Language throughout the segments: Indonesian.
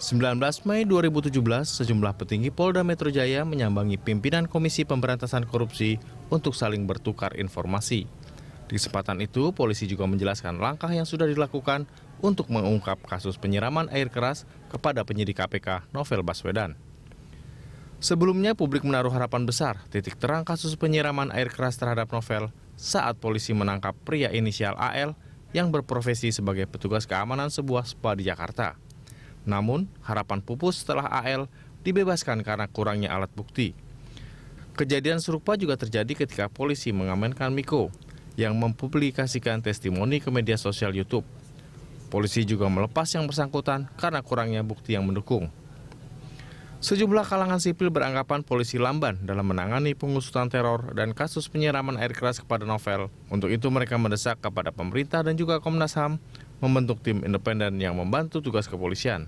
19 Mei 2017, sejumlah petinggi Polda Metro Jaya menyambangi pimpinan Komisi Pemberantasan Korupsi untuk saling bertukar informasi. Di kesempatan itu, polisi juga menjelaskan langkah yang sudah dilakukan untuk mengungkap kasus penyiraman air keras kepada penyidik KPK Novel Baswedan. Sebelumnya, publik menaruh harapan besar titik terang kasus penyiraman air keras terhadap Novel saat polisi menangkap pria inisial AL yang berprofesi sebagai petugas keamanan sebuah spa di Jakarta. Namun, harapan pupus setelah AL dibebaskan karena kurangnya alat bukti. Kejadian serupa juga terjadi ketika polisi mengamankan Miko yang mempublikasikan testimoni ke media sosial YouTube. Polisi juga melepas yang bersangkutan karena kurangnya bukti yang mendukung. Sejumlah kalangan sipil beranggapan polisi lamban dalam menangani pengusutan teror dan kasus penyiraman air keras kepada Novel. Untuk itu mereka mendesak kepada pemerintah dan juga Komnas HAM membentuk tim independen yang membantu tugas kepolisian.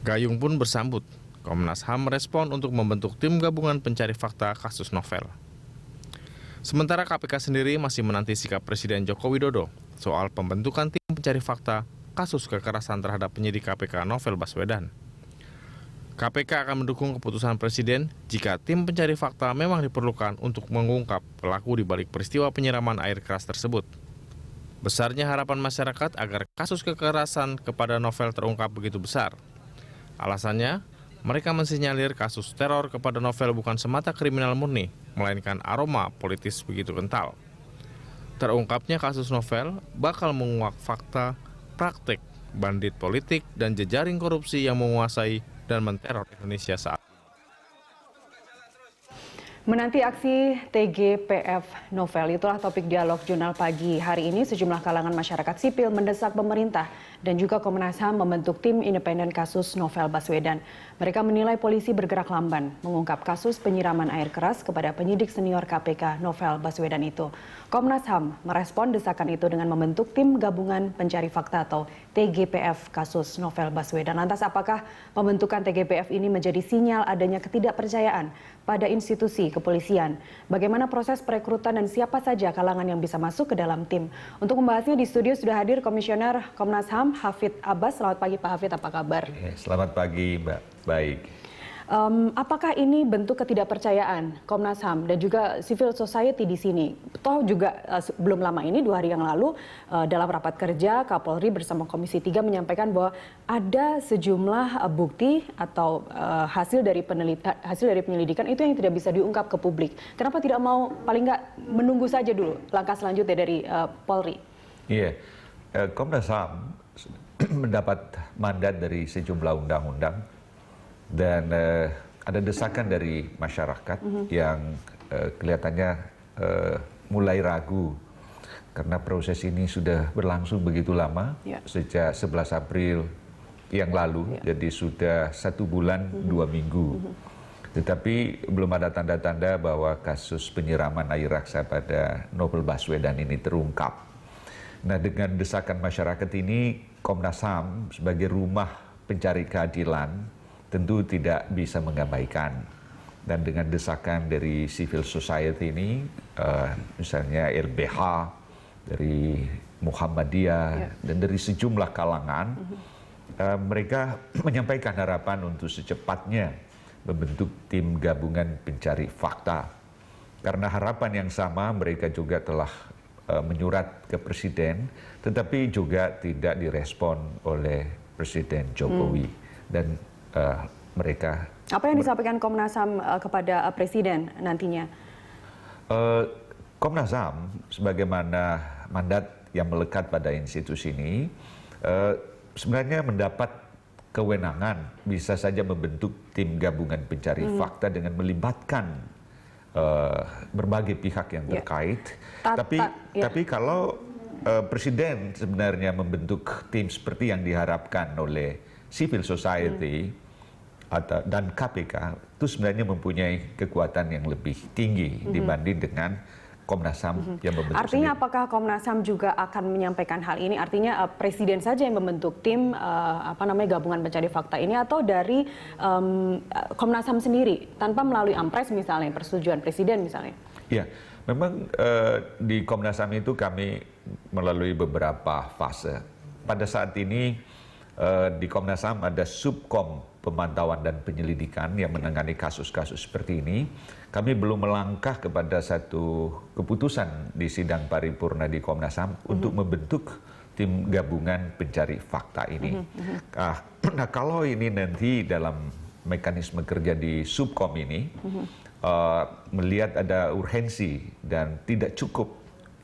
Gayung pun bersambut. Komnas HAM merespon untuk membentuk tim gabungan pencari fakta kasus Novel. Sementara KPK sendiri masih menanti sikap Presiden Joko Widodo soal pembentukan tim pencari fakta kasus kekerasan terhadap penyidik KPK Novel Baswedan. KPK akan mendukung keputusan Presiden jika tim pencari fakta memang diperlukan untuk mengungkap pelaku di balik peristiwa penyiraman air keras tersebut. Besarnya harapan masyarakat agar kasus kekerasan kepada Novel terungkap begitu besar. Alasannya, mereka mensinyalir kasus teror kepada Novel bukan semata kriminal murni, melainkan aroma politis begitu kental. Terungkapnya kasus Novel bakal menguak fakta, praktik, bandit politik, dan jejaring korupsi yang menguasai dan menteror Indonesia saat ini. Menanti aksi TGPF Novel, itulah topik dialog Jurnal Pagi hari ini. Sejumlah kalangan masyarakat sipil mendesak pemerintah dan juga Komnas HAM membentuk tim independen kasus Novel Baswedan. Mereka menilai polisi bergerak lamban mengungkap kasus penyiraman air keras kepada penyidik senior KPK Novel Baswedan itu. Komnas HAM merespon desakan itu dengan membentuk tim gabungan pencari fakta atau TGPF kasus Novel Baswedan. Lantas apakah pembentukan TGPF ini menjadi sinyal adanya ketidakpercayaan pada institusi kepolisian? Bagaimana proses perekrutan dan siapa saja kalangan yang bisa masuk ke dalam tim? Untuk membahasnya di studio sudah hadir Komisioner Komnas HAM Hafidz Abbas. Selamat pagi Pak Hafidz, apa kabar? Selamat pagi Mbak, baik. Apakah ini bentuk ketidakpercayaan Komnas HAM dan juga civil society di sini? Toh juga belum lama ini, 2 hari yang lalu, dalam rapat kerja Kapolri bersama Komisi 3 menyampaikan bahwa ada sejumlah bukti atau hasil dari penyelidikan itu yang tidak bisa diungkap ke publik. Kenapa tidak mau paling nggak menunggu saja dulu langkah selanjutnya dari Polri? Iya, Komnas HAM mendapat mandat dari sejumlah undang-undang. Dan ada desakan dari masyarakat yang kelihatannya mulai ragu karena proses ini sudah berlangsung begitu lama, sejak 11 April yang lalu, jadi sudah 1 bulan 2 minggu. Tetapi belum ada tanda-tanda bahwa kasus penyiraman air raksa pada Novel Baswedan ini terungkap. Nah, dengan desakan masyarakat ini, Komnas HAM sebagai rumah pencari keadilan tentu tidak bisa mengabaikan. Dan dengan desakan dari civil society ini, misalnya LBH, dari Muhammadiyah, dan dari sejumlah kalangan, mereka menyampaikan harapan untuk secepatnya membentuk tim gabungan pencari fakta. Karena harapan yang sama, mereka juga telah menyurat ke Presiden, tetapi juga tidak direspon oleh Presiden Jokowi. Dan mereka... Apa yang disampaikan Komnas HAM kepada Presiden nantinya? Komnas HAM sebagaimana mandat yang melekat pada institusi ini sebenarnya mendapat kewenangan bisa saja membentuk tim gabungan pencari fakta dengan melibatkan berbagai pihak yang terkait. Tapi kalau Presiden sebenarnya membentuk tim seperti yang diharapkan oleh civil society dan KPK, itu sebenarnya mempunyai kekuatan yang lebih tinggi dibanding dengan Komnas HAM yang membentuk. Artinya sendiri. Apakah Komnas HAM juga akan menyampaikan hal ini? Artinya Presiden saja yang membentuk tim gabungan pencari fakta ini, atau dari Komnas HAM sendiri tanpa melalui Ampres misalnya, persetujuan Presiden misalnya? Ya, memang di Komnas HAM itu kami melalui beberapa fase. Pada saat ini di Komnas HAM ada Subkom Pemantauan dan Penyelidikan yang menangani kasus-kasus seperti ini. Kami belum melangkah kepada satu keputusan di sidang paripurna di Komnas HAM untuk membentuk tim gabungan pencari fakta ini. Nah, kalau ini nanti dalam mekanisme kerja di Subkom ini melihat ada urgensi dan tidak cukup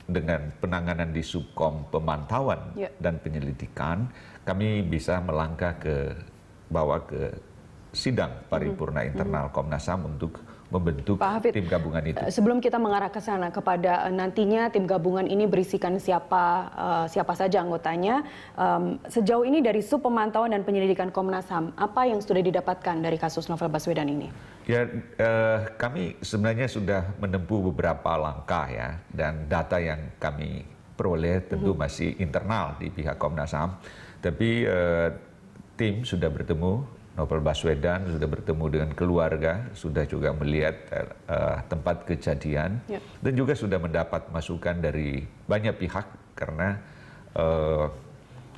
dengan penanganan di Subkom Pemantauan dan Penyelidikan, kami bisa melangkah bawa ke sidang paripurna internal Komnas HAM untuk membentuk Pak Hafid, tim gabungan itu. Sebelum kita mengarah ke sana kepada nantinya tim gabungan ini berisikan siapa saja anggotanya, sejauh ini dari Sub Pemantauan dan Penyelidikan Komnas HAM, apa yang sudah didapatkan dari kasus Novel Baswedan ini? Ya, kami sebenarnya sudah menempuh beberapa langkah ya, dan data yang kami peroleh tentu masih internal di pihak Komnas HAM. Tapi tim sudah bertemu Novel Baswedan, sudah bertemu dengan keluarga, sudah juga melihat tempat kejadian, dan juga sudah mendapat masukan dari banyak pihak karena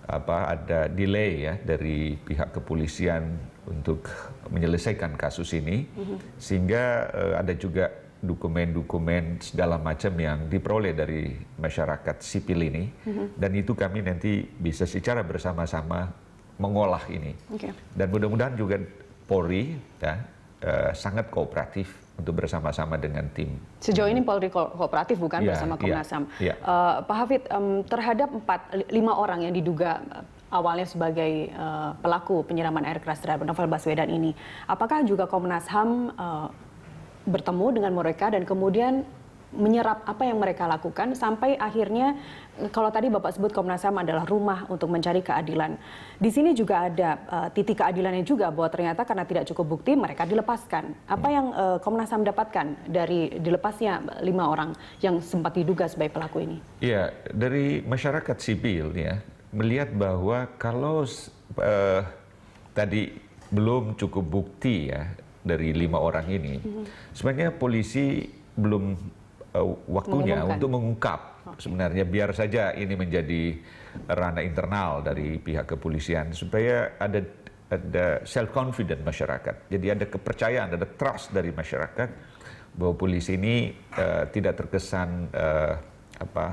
ada delay ya dari pihak kepolisian untuk menyelesaikan kasus ini, sehingga ada juga dokumen-dokumen segala macam yang diperoleh dari masyarakat sipil ini, dan itu kami nanti bisa secara bersama-sama mengolah ini. Dan mudah-mudahan juga Polri ya, sangat kooperatif untuk bersama-sama dengan tim. Sejauh ini Polri kooperatif bukan bersama Komnas HAM. Pak Hafid, terhadap 5 orang yang diduga awalnya sebagai pelaku penyiraman air keras terhadap Novel Baswedan ini, apakah juga Komnas HAM bertemu dengan mereka dan kemudian menyerap apa yang mereka lakukan sampai akhirnya, kalau tadi Bapak sebut Komnas HAM adalah rumah untuk mencari keadilan. Di sini juga ada titik keadilannya juga bahwa ternyata karena tidak cukup bukti mereka dilepaskan. Apa yang Komnas HAM dapatkan dari dilepasnya 5 orang yang sempat diduga sebagai pelaku ini? Ya, dari masyarakat sipil ya melihat bahwa kalau tadi belum cukup bukti ya dari 5 orang ini, sebenarnya polisi belum waktunya untuk mengungkap. Sebenarnya biar saja ini menjadi ranah internal dari pihak kepolisian supaya ada self confident masyarakat. Jadi ada kepercayaan, ada trust dari masyarakat bahwa polisi ini tidak terkesan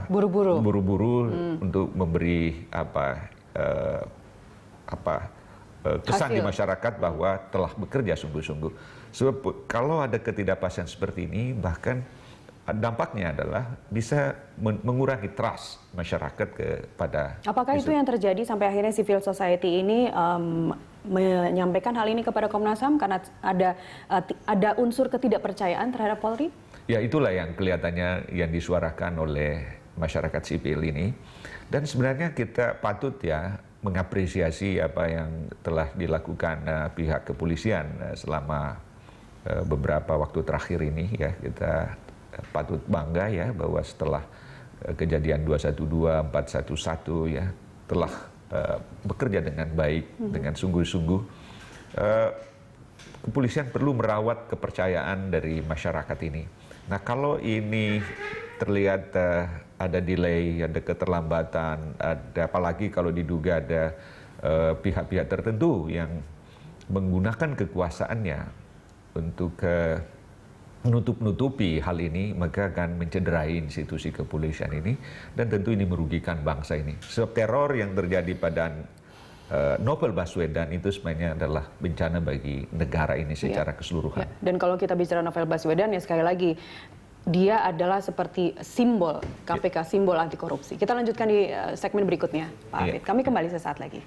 buru-buru untuk memberi kesan di masyarakat bahwa telah bekerja sungguh-sungguh. Sebab kalau ada ketidakpastian seperti ini, bahkan dampaknya adalah bisa mengurangi trust masyarakat kepada. Apakah itu yang terjadi sampai akhirnya civil society ini menyampaikan hal ini kepada Komnas HAM karena ada unsur ketidakpercayaan terhadap Polri? Ya, itulah yang kelihatannya yang disuarakan oleh masyarakat sipil ini. Dan sebenarnya kita patut ya mengapresiasi apa yang telah dilakukan pihak kepolisian selama beberapa waktu terakhir ini ya. Kita patut bangga ya bahwa setelah kejadian 212, 411 ya telah bekerja dengan baik, dengan sungguh-sungguh. Kepolisian perlu merawat kepercayaan dari masyarakat ini. Nah, kalau ini terlihat ada delay, ada keterlambatan, apalagi kalau diduga ada pihak-pihak tertentu yang menggunakan kekuasaannya untuk menutup-nutupi hal ini, maka akan mencederai institusi kepolisian ini, dan tentu ini merugikan bangsa ini. Sebab teror yang terjadi pada Novel Baswedan itu sebenarnya adalah bencana bagi negara ini secara keseluruhan. Dan kalau kita bicara Novel Baswedan, ya sekali lagi, dia adalah seperti simbol KPK, simbol anti korupsi. Kita lanjutkan di segmen berikutnya, Pak Hafid. Kami kembali sesaat lagi.